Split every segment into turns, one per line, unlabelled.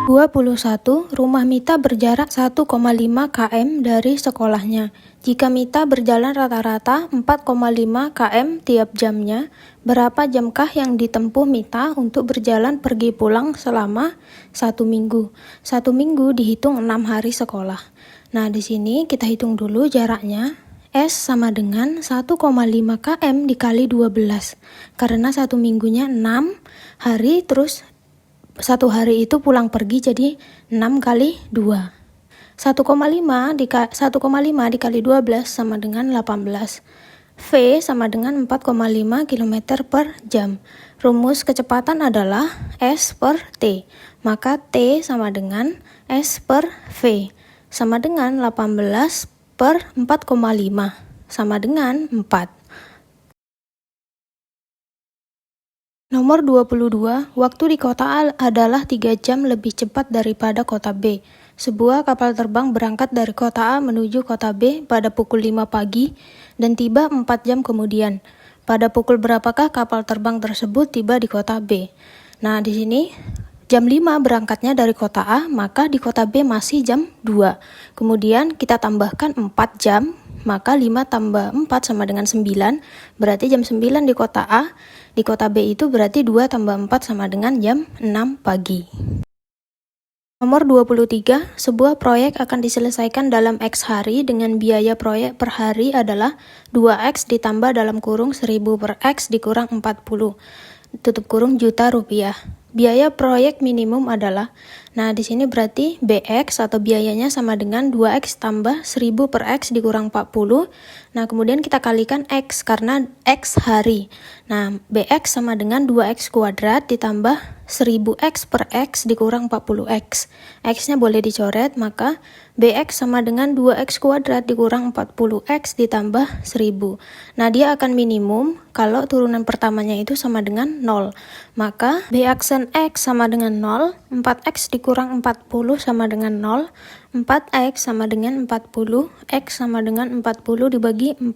21. Rumah Mita berjarak 1,5 km dari sekolahnya. Jika Mita berjalan rata-rata 4,5 km tiap jamnya, berapa jamkah yang ditempuh Mita untuk berjalan pergi pulang selama 1 minggu? 1 minggu dihitung 6 hari sekolah. Nah, di sini kita hitung dulu jaraknya. S sama dengan 1,5 km dikali 12. Karena 1 minggunya 6 hari, terus 1 hari itu pulang pergi, jadi 6 kali 2. 1,5 dikali 12 sama dengan 18. V sama dengan 4,5 km per jam. Rumus kecepatan adalah S per T. Maka T sama dengan S per V. Sama dengan 18 per 4,5. Sama dengan 4. Nomor 22, waktu di kota A adalah 3 jam lebih cepat daripada kota B. Sebuah kapal terbang berangkat dari kota A menuju kota B pada pukul 5 pagi dan tiba 4 jam kemudian. Pada pukul berapakah kapal terbang tersebut tiba di kota B? Nah, di sini jam 5 berangkatnya dari kota A, maka di kota B masih jam 2. Kemudian kita tambahkan 4 jam, maka 5 tambah 4 sama dengan 9, berarti jam 9 di kota A. Di kota B itu berarti 2 tambah 4 sama dengan jam 6 pagi. Nomor 23, sebuah proyek akan diselesaikan dalam X hari dengan biaya proyek per hari adalah 2X ditambah dalam kurung 1000 per X dikurang 40, tutup kurung juta rupiah. Biaya proyek minimum adalah, nah di sini berarti BX atau biayanya sama dengan 2X tambah 1000 per X dikurang 40. Nah, kemudian kita kalikan X karena X hari. Nah, BX sama dengan 2X kuadrat ditambah 1000X per X dikurang 40X. X-nya boleh dicoret, maka BX sama dengan 2X kuadrat dikurang 40X ditambah 1000. Nah, dia akan minimum kalau turunan pertamanya itu sama dengan 0. Maka B aksen X sama dengan 0, 4X dikurang 40 sama dengan 0, 4X sama dengan 40, X sama dengan 40 dibagi 4,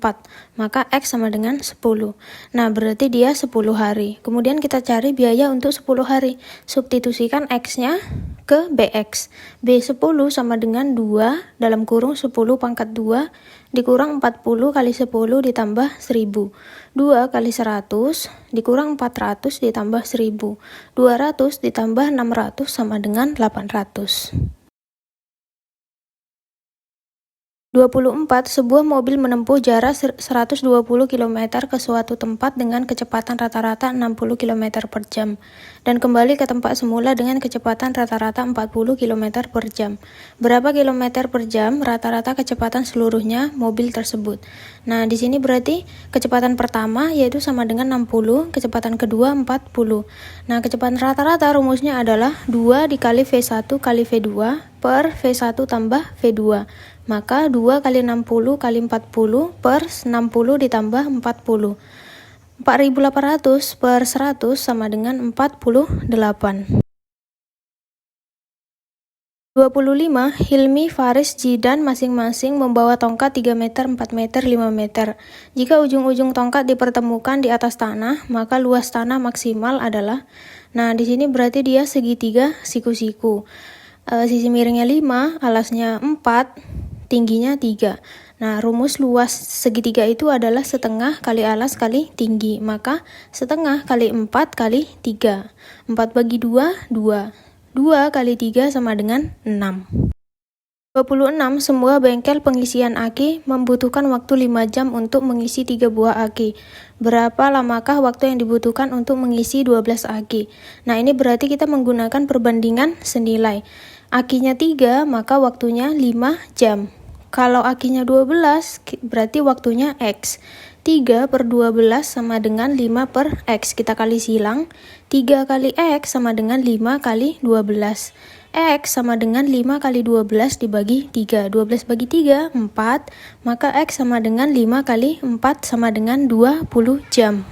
maka X sama dengan 10. Nah, berarti dia 10 hari. Kemudian kita cari biaya untuk 10 hari. Substitusikan X-nya ke BX. B10 sama dengan 2 dalam kurung 10 pangkat 2 dikurang 40 kali 10 ditambah 1000. 2 kali 100 dikurang 400 ditambah 1000. 200 ditambah 600 sama dengan 800. 24. Sebuah mobil menempuh jarak 120 km ke suatu tempat dengan kecepatan rata-rata 60 km per jam dan kembali ke tempat semula dengan kecepatan rata-rata 40 km per jam. Berapa kilometer per jam rata-rata kecepatan seluruhnya mobil tersebut? Nah, di sini berarti kecepatan pertama yaitu sama dengan 60, kecepatan kedua 40. Nah, kecepatan rata-rata rumusnya adalah 2 dikali V1 kali V2 per V1 tambah V2. Maka 2 kali 60 kali 40 per 60 ditambah 40. 4.800 per 100 sama dengan 48. 25. Hilmi, Faris, Jidan masing-masing membawa tongkat 3 meter, 4 meter, 5 meter. Jika ujung-ujung tongkat dipertemukan di atas tanah, maka luas tanah maksimal adalah, nah di sini berarti dia segitiga siku-siku. Sisi miringnya 5, alasnya 4, tingginya 3. Nah, rumus luas segitiga itu adalah setengah kali alas kali tinggi. Maka setengah kali 4 kali 3. 4 bagi 2, 2. 2 kali 3 sama dengan 6. 26. Semua bengkel pengisian aki membutuhkan waktu 5 jam untuk mengisi 3 buah aki. Berapa lamakah waktu yang dibutuhkan untuk mengisi 12 aki? Nah, ini berarti kita menggunakan perbandingan senilai. Akinya 3, maka waktunya 5 jam. Kalau akinya 12, berarti waktunya X. 3 per 12 sama dengan 5 per X. Kita kali silang. 3 kali X sama dengan 5 kali 12. X sama dengan 5 kali 12 dibagi 3. 12 bagi 3, 4. Maka X sama dengan 5 kali 4 sama dengan 20 jam.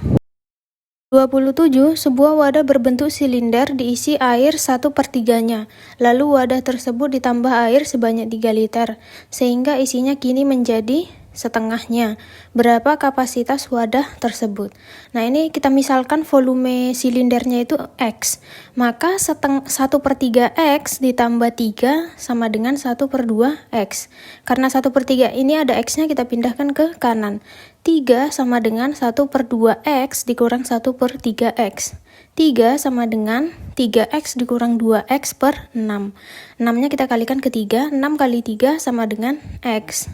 27. Sebuah wadah berbentuk silinder diisi air 1/3-nya. Lalu wadah tersebut ditambah air sebanyak 3 liter, sehingga isinya kini menjadi setengahnya. Berapa kapasitas wadah tersebut? Nah, ini kita misalkan volume silindernya itu X. Maka 1/3 X ditambah 3 sama dengan 1/2 X. Karena 1/3 ini ada X-nya, kita pindahkan ke kanan. 3 sama dengan 1/2 X dikurang 1/3 X. 3 sama dengan 3X dikurang 2X per 6. 6-nya kita kalikan ke 3. 6 kali 3 sama dengan X.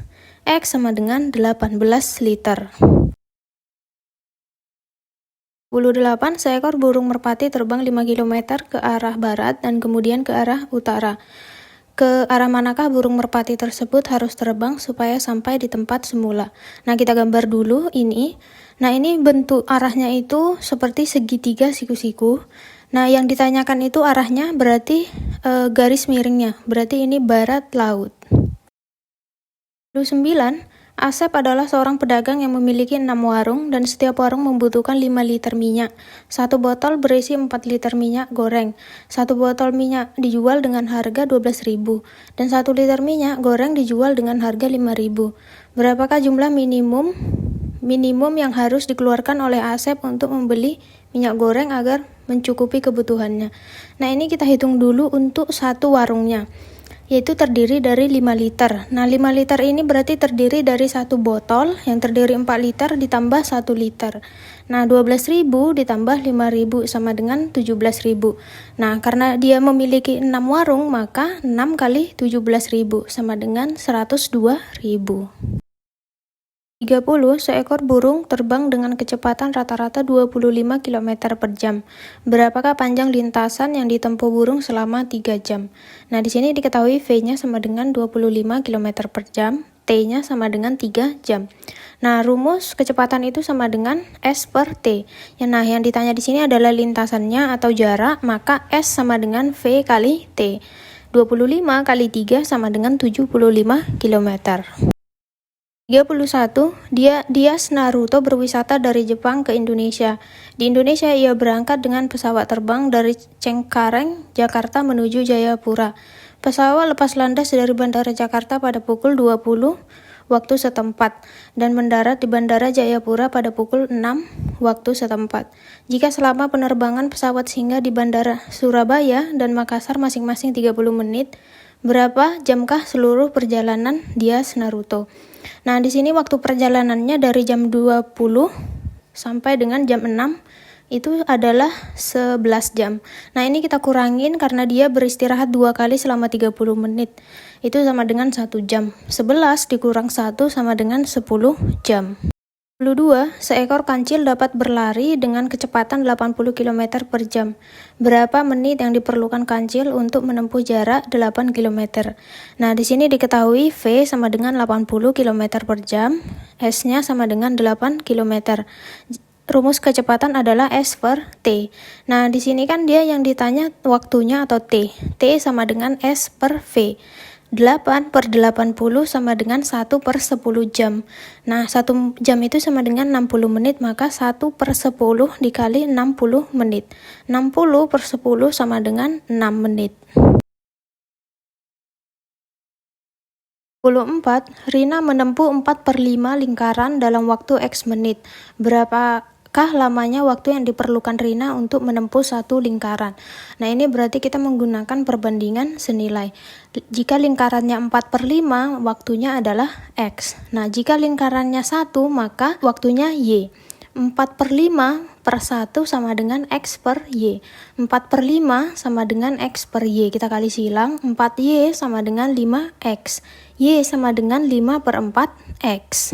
X sama dengan 18 liter. 28. Seekor burung merpati terbang 5 km ke arah barat dan kemudian ke arah utara. Ke arah manakah burung merpati tersebut harus terbang supaya sampai di tempat semula? Nah, kita gambar dulu ini. Nah, ini bentuk arahnya itu seperti segitiga siku-siku. Nah, yang ditanyakan itu arahnya berarti garis miringnya. Berarti ini barat laut. 29. Asep adalah seorang pedagang yang memiliki 6 warung dan setiap warung membutuhkan 5 liter minyak. Satu botol berisi 4 liter minyak goreng. Satu botol minyak dijual dengan harga 12.000 dan 1 liter minyak goreng dijual dengan harga 5.000. Berapakah jumlah minimum yang harus dikeluarkan oleh Asep untuk membeli minyak goreng agar mencukupi kebutuhannya? Nah, ini kita hitung dulu untuk satu warungnya, yaitu terdiri dari 5 liter. Nah, 5 liter ini berarti terdiri dari satu botol yang terdiri 4 liter ditambah 1 liter. Nah, 12.000 ditambah 5.000 sama dengan 17.000. Nah, karena dia memiliki 6 warung, maka 6 kali 17.000 sama dengan 102.000. 30. Seekor burung terbang dengan kecepatan rata-rata 25 km per jam. Berapakah panjang lintasan yang ditempuh burung selama 3 jam? Nah, di sini diketahui V-nya sama dengan 25 km per jam, T-nya sama dengan 3 jam. Nah, rumus kecepatan itu sama dengan S per T. Nah, yang ditanya di sini adalah lintasannya atau jarak, maka S sama dengan V kali T. 25 kali 3 sama dengan 75 km. 31. Dias Naruto berwisata dari Jepang ke Indonesia. Di Indonesia, ia berangkat dengan pesawat terbang dari Cengkareng, Jakarta menuju Jayapura. Pesawat lepas landas dari Bandara Jakarta pada pukul 20 waktu setempat dan mendarat di Bandara Jayapura pada pukul 6 waktu setempat. Jika selama penerbangan pesawat singgah di Bandara Surabaya dan Makassar masing-masing 30 menit, berapa jamkah seluruh perjalanan Dias Naruto? Nah, di sini waktu perjalanannya dari jam 20 sampai dengan jam 6 itu adalah 11 jam. Nah, ini kita kurangin karena dia beristirahat 2 kali selama 30 menit. Itu sama dengan 1 jam. 11 dikurang 1 sama dengan 10 jam. 22. Seekor kancil dapat berlari dengan kecepatan 80 km per jam. Berapa menit yang diperlukan kancil untuk menempuh jarak 8 km? Nah, di sini diketahui V sama dengan 80 km per jam, S-nya sama dengan 8 km. Rumus kecepatan adalah S per T. Nah, di sini kan dia yang ditanya waktunya atau T. T sama dengan S per V. 8 per 80 sama dengan 1 per 10 jam. Nah, 1 jam itu sama dengan 60 menit, maka 1 per 10 dikali 60 menit. 60 per 10 sama dengan 6 menit. 24. Rina menempuh 4 per 5 lingkaran dalam waktu X menit. Berapakah lamanya waktu yang diperlukan Rina untuk menempuh satu lingkaran? Nah, ini berarti kita menggunakan perbandingan senilai. Jika lingkarannya 4 per 5, waktunya adalah X. Nah, jika lingkarannya 1, maka waktunya Y. 4 per 5 per 1 sama dengan X per Y. 4 per 5 sama dengan X per Y. Kita kali silang, 4Y sama dengan 5X. Y sama dengan 5 per 4 X.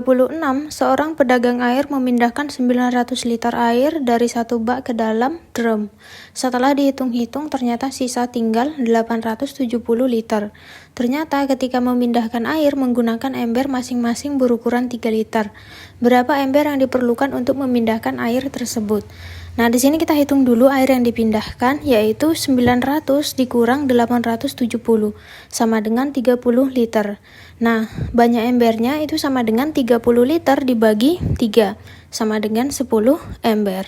26. Seorang pedagang air memindahkan 900 liter air dari satu bak ke dalam drum. Setelah dihitung-hitung, ternyata sisa tinggal 870 liter. Ternyata ketika memindahkan air menggunakan ember masing-masing berukuran 3 liter. Berapa ember yang diperlukan untuk memindahkan air tersebut? Nah, di sini kita hitung dulu air yang dipindahkan, yaitu 900 dikurang 870, sama dengan 30 liter. Nah, banyak embernya itu sama dengan 30 liter dibagi 3, sama dengan 10 ember.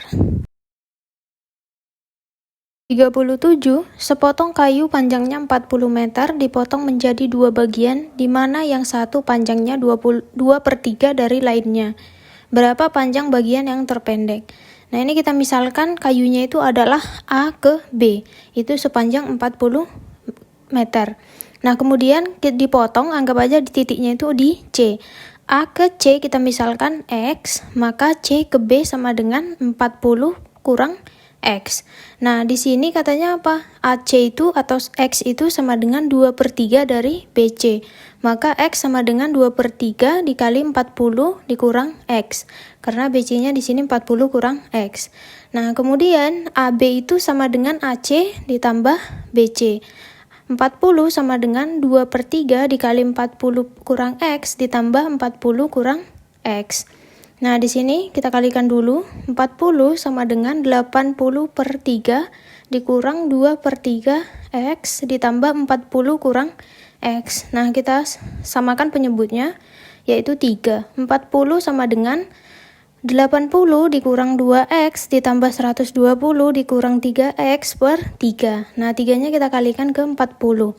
37. Sepotong kayu panjangnya 40 meter dipotong menjadi dua bagian, di mana yang satu panjangnya 2/3 dari lainnya. Berapa panjang bagian yang terpendek? Nah, ini kita misalkan kayunya itu adalah A ke B, itu sepanjang 40 meter. Nah, kemudian dipotong, anggap aja di titiknya itu di C. A ke C kita misalkan X, maka C ke B sama dengan 40 kurang X. Nah, di sini katanya apa? AC itu atau X itu sama dengan 2/3 dari BC. Maka X sama dengan 2/3 dikali 40 dikurang X. Karena BC-nya di sini 40 kurang X. Nah, kemudian AB itu sama dengan AC ditambah BC. 40 sama dengan 2/3 dikali 40 kurang X ditambah 40 kurang X. Nah, di sini kita kalikan dulu. 40 sama dengan 80/3 dikurang 2/3 X ditambah 40 kurang X. Nah, kita samakan penyebutnya, yaitu 3. 40 sama dengan 80 dikurang 2X ditambah 120 dikurang 3X per 3. Nah, 3-nya kita kalikan ke 40.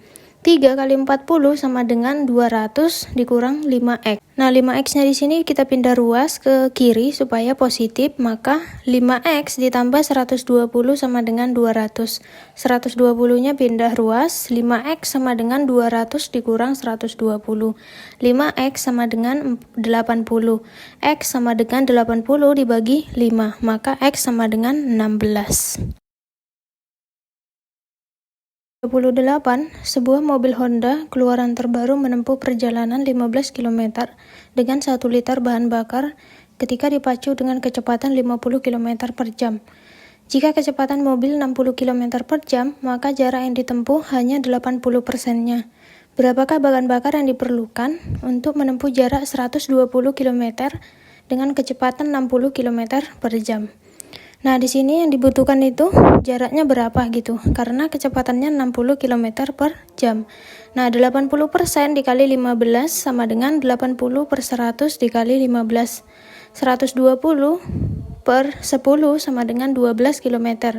3 kali 40 sama dengan 200 dikurang 5X. Nah, 5X-nya di sini kita pindah ruas ke kiri supaya positif, maka 5X ditambah 120 sama dengan 200. 120-nya pindah ruas, 5X sama dengan 200 dikurang 120. 5X sama dengan 80. X sama dengan 80 dibagi 5, maka X sama dengan 16. 28. Sebuah mobil Honda keluaran terbaru menempuh perjalanan 15 km dengan 1 liter bahan bakar ketika dipacu dengan kecepatan 50 km per jam. Jika kecepatan mobil 60 km per jam, maka jarak yang ditempuh hanya 80%-nya. Berapakah bahan bakar yang diperlukan untuk menempuh jarak 120 km dengan kecepatan 60 km per jam? Nah, di sini yang dibutuhkan itu jaraknya berapa gitu, karena kecepatannya 60 km per jam. Nah, 80% dikali 15 sama dengan 80 per 100 dikali 15. 120 per 10 sama dengan 12 km.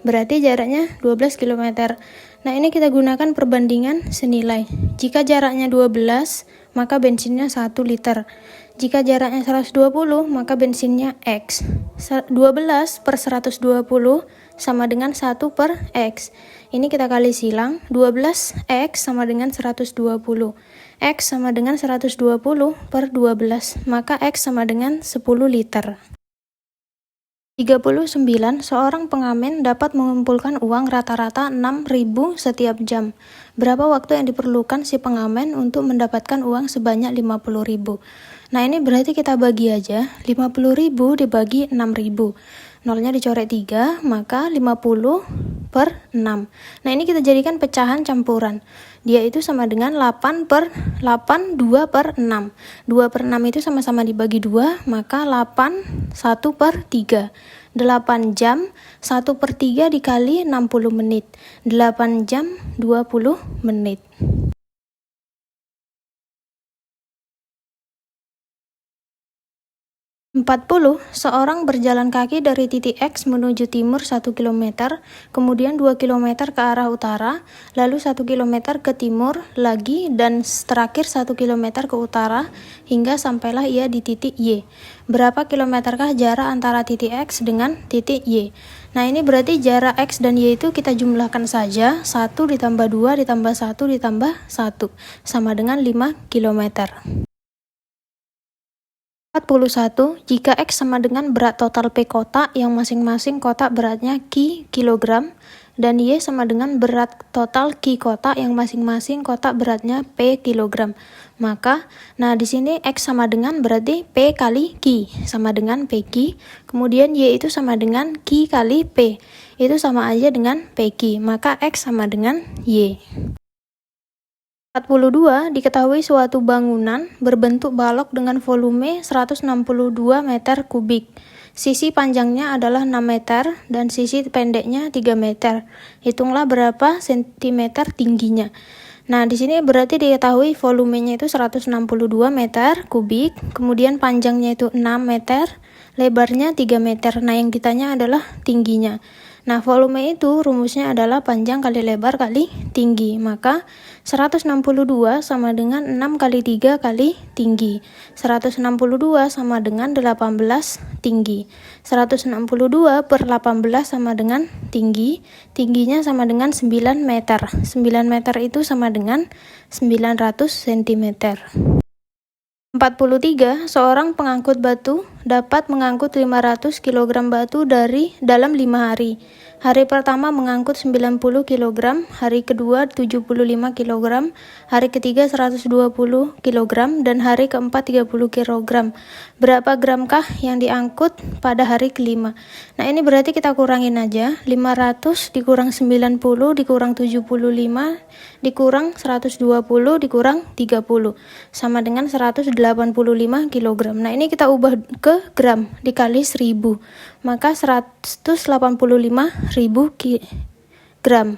Berarti jaraknya 12 km. Nah, ini kita gunakan perbandingan senilai. Jika jaraknya 12, maka bensinnya 1 liter. Jika jaraknya 120, maka bensinnya X. 12 per 120 sama dengan 1 per X. Ini kita kali silang, 12 X sama dengan 120. X sama dengan 120 per 12, maka X sama dengan 10 liter. 39. Seorang pengamen dapat mengumpulkan uang rata-rata 6.000 setiap jam. Berapa waktu yang diperlukan si pengamen untuk mendapatkan uang sebanyak 50.000? Nah, ini berarti kita bagi aja. 50.000 dibagi 6.000. Nolnya dicoret 3, maka 50 per 6. Nah, ini kita jadikan pecahan campuran. Dia itu sama dengan 8 per 8, 2 per 6. 2 per 6 itu sama-sama dibagi 2, maka 8, 1 per 3. 8 jam, 1 per 3 dikali 60 menit. 8 jam, 20 menit. 40. Seorang berjalan kaki dari titik X menuju timur 1 km, kemudian 2 km ke arah utara, lalu 1 km ke timur lagi, dan terakhir 1 km ke utara, hingga sampailah ia di titik Y. Berapa kilometerkah jarak antara titik X dengan titik Y? Nah, ini berarti jarak X dan Y itu kita jumlahkan saja, 1 ditambah 2 ditambah 1 ditambah 1, sama dengan 5 km. 41. Jika X sama dengan berat total P kotak yang masing-masing kotak beratnya Q kilogram, dan Y sama dengan berat total Q kotak yang masing-masing kotak beratnya P kilogram, maka di sini X sama dengan berarti P kali Q sama dengan PQ, kemudian Y itu sama dengan Q kali P, itu sama aja dengan PQ, maka X sama dengan Y. 42. Diketahui suatu bangunan berbentuk balok dengan volume 162 meter kubik. Sisi panjangnya adalah 6 meter dan sisi pendeknya 3 meter. Hitunglah berapa sentimeter tingginya. Nah, di sini berarti diketahui volumenya itu 162 meter kubik, kemudian panjangnya itu 6 meter, lebarnya 3 meter. Nah, yang ditanya adalah tingginya. Nah, volume itu rumusnya adalah panjang kali lebar kali tinggi. Maka 162 sama dengan 6 kali 3 kali tinggi. 162 sama dengan 18 tinggi. 162 per 18 sama dengan tinggi. Tingginya sama dengan 9 meter. 9 meter itu sama dengan 900 cm. 43. Seorang pengangkut batu dapat mengangkut 500 kg batu dalam 5 hari. Hari pertama mengangkut 90 kg, hari kedua 75 kg, hari ketiga 120 kg, dan hari keempat 30 kg. Berapa gramkah yang diangkut pada hari kelima? Nah, ini berarti kita kurangin aja. 500 dikurang 90 dikurang 75 dikurang 120 dikurang 30 sama dengan 185 kg. Nah, ini kita ubah ke gram dikali 1000, maka 185.000 gram.